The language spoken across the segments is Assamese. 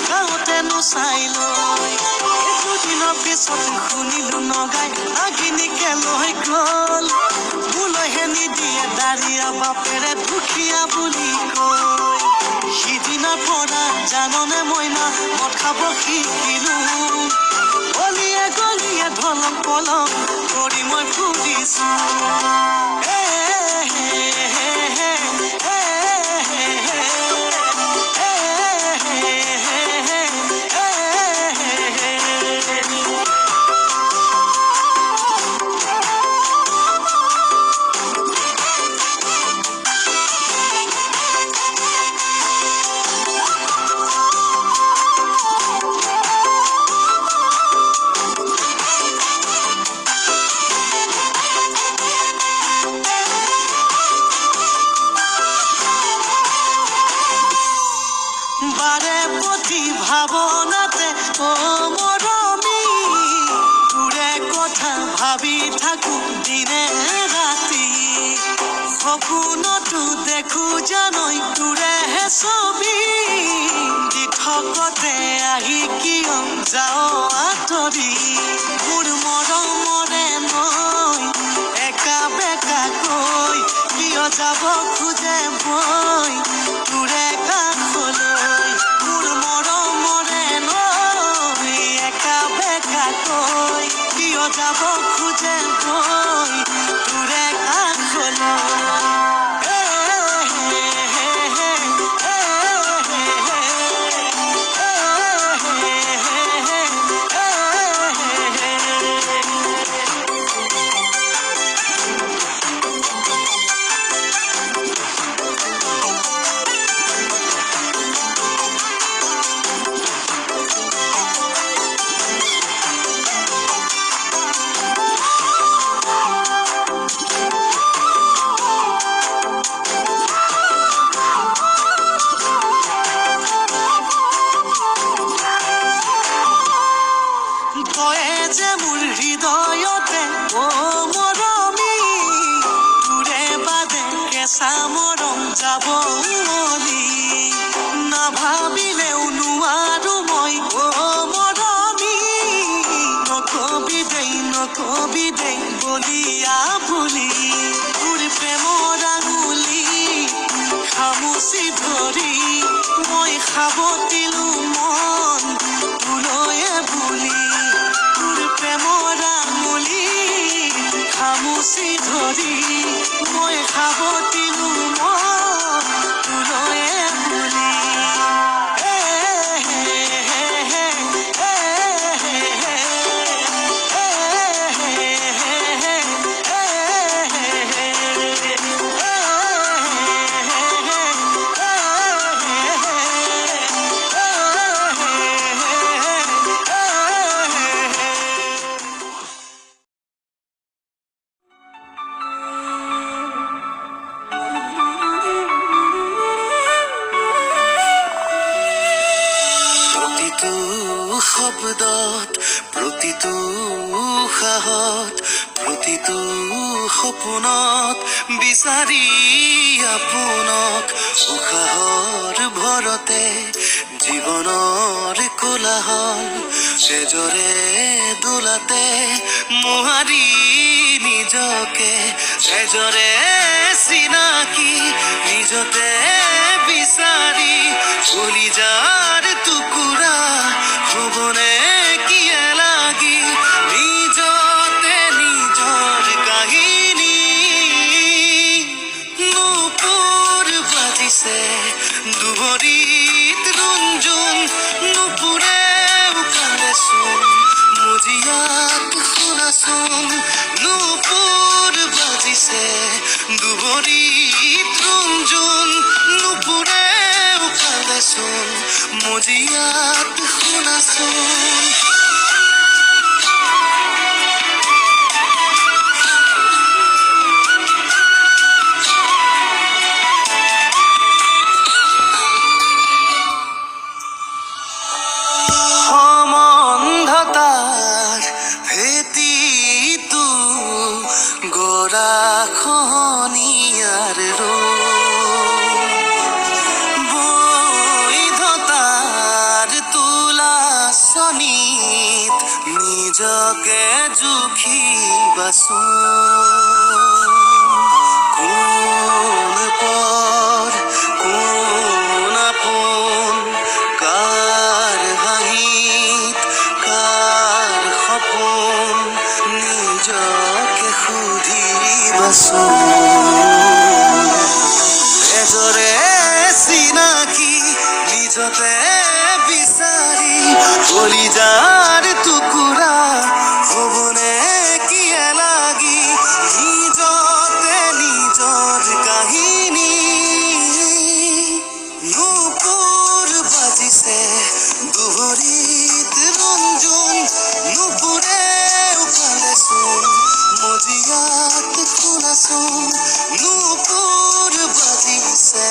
গাঁৱতেনো চাই লৈ দুদিনৰ পিছত শুনিলো নগাই আগিনিকে লৈ গ'ল বোলৈহে নিদিয়ে দাৰিয়া বাপেৰে দুখীয়া বুলি কৈ সিদিনাৰ পৰা জাননে মইনা মদ খাব শিকিলো অলিয়ে গলিয়ে ঢলং পলং কৰি মই ফুৰিছো ভাৱনাতে মৰমী তোৰে কথা ভাবি থাকো দিনে ৰাতি সপোনতো দেখো জানৈ তোৰেহে ছবি দি থকতে আহি কিয় যাওঁ আঁতৰি মোৰ মৰমৰে নৈ একা বেকা কৈ কিয় যাব খোজে বৈ তোৰে কাষলৈ মোৰ মৰমৰে নৈ একা বেকা কৈ কিয় যাব খোজে বৈ তোৰে কাষলৈ যে মোৰ হৃদয়তে মৰমী তোৰে বাদে কেঁচা মৰম যাব বুলি নাভাবিলেও নোৱাৰো মই মৰমী নকবি দেই বলিয়া বুলি তোৰ প্ৰেমৰ আঙুলি খামুচি ধৰি মই সাৱটিলো মন তোলৈয়ে বুলি প্ৰেমৰ আঙুলি খামুচি ধৰি মই সাৱটিলো মন তোলৈয়ে বুলি শব্দত প্ৰতিটো উশাহত প্ৰতিটো সপোনত বিচাৰি আপোনক উশাহৰ ভৰতে জীৱনৰ কোলাহল তেজৰে দোলাতে মোহাৰি নিজকে তেজৰে চিনাকি নিজতে বিচাৰি কলিজাৰ টুকুৰা হবনে কিয়ে লাগি নিজতে নিজৰ কাহিনী নুপুৰ বাজিছে দুভৰিত ৰুঞ্জুন নুপুৰে উকালেচোন মজিয়াত শুনাচোন নুপুৰ বাজিছে দুভৰিত ৰুঞ্জুন নুপুৰে উকালেচোন মজিয়াত শুনাচোন সমন্ধতাৰ ভেটিটো গৰাখনীয়াৰ বৈধতাৰ নিজকে জুখিবাচোন কোন পৰ কোন আপোন কাৰ হাঁহিত কাৰ সপোন নিজকে সুধিবাচোন এজৰে চিনাকি নিজতে বিচাৰি কলিজাৰ টুকুৰা হ'বনে কিয় লাগি নিজতে নিজৰ কাহিনী নুপুৰ বাজিছে দুহৰিত ৰঞ্জুন নুপুৰে উফালেচোন মজিয়াত শুনাচোন নুপুৰ বাজিছে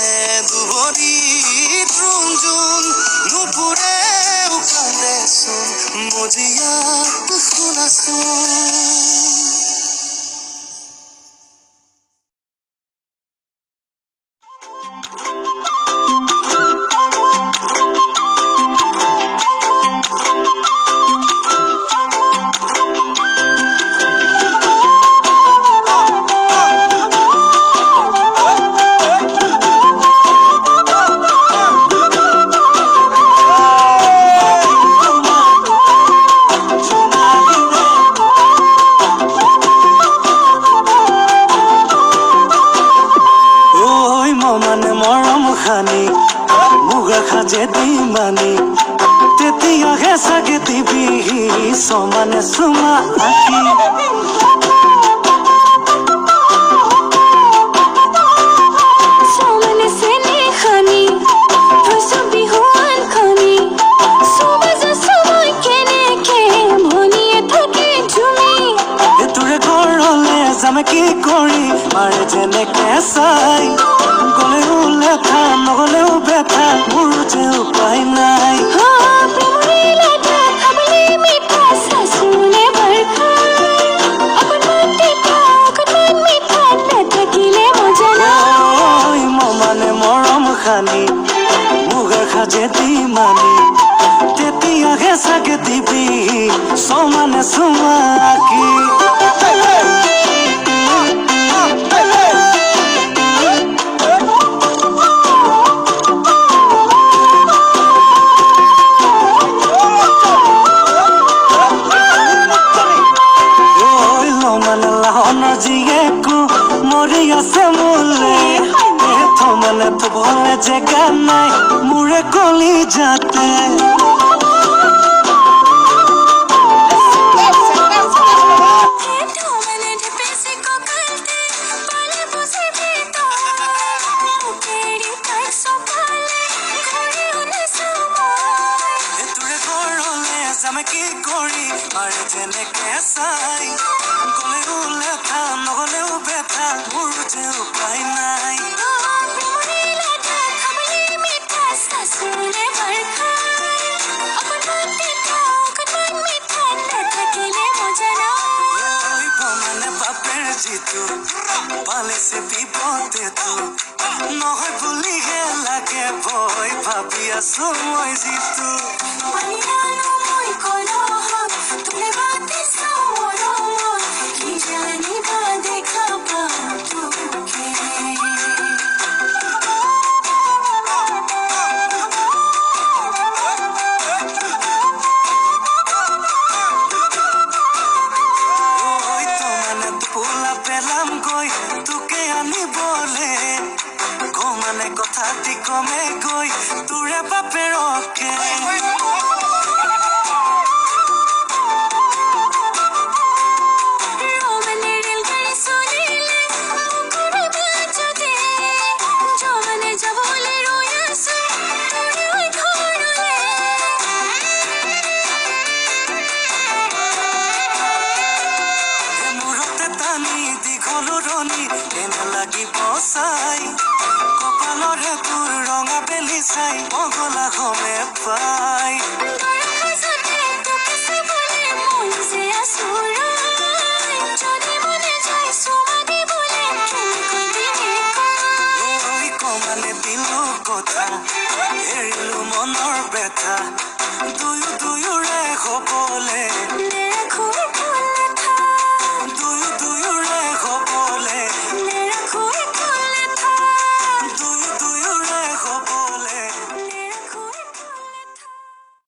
দুহৰিত ৰঞ্জুন নুপুৰে উফালেচোন মজিয়াত শুনাচোন সমানে সুমা আঁকি সমানে চেনে খানি থৈছো বিহুৱান খনি সমাজ সময় কেনেকে ভনিয়ে থাকে ঝুমি তোৰে ঘৰলে যাম কি কৰি মাৰে যেনেকে চাই গ'লেও লেঠা নগ'লেও বেঠা মোৰ যে উপায় নাই মুগা খাজে দি মানি তেতিয়াহে চাগে দিবি সমানে চুমাকি মানে লাহনৰ জীয়েকো মৰি আছে মোলে মানে থবলে জেগা নাই মোৰে কলি যাতে যাম কি কৰি মাৰে যেনেকে চাই গ'লেও লেঠা নগ'লেও বেঠা মোৰ যে উপায় নাই পালেছে বিপদেতো নহয় বুলিহে লাগে ভয় ভাবি আছো মই যিটো তোকে আনিবলে কমানে কথা দি কমে গৈ তোৰে বাপেৰকে চাই কপালৰে তোৰ ৰঙা বেলি চাই পগলা গমে পাই কমানে দিলো কথা এৰিলো মনৰ বেথা দুয়োৰে হ'বলে দেখো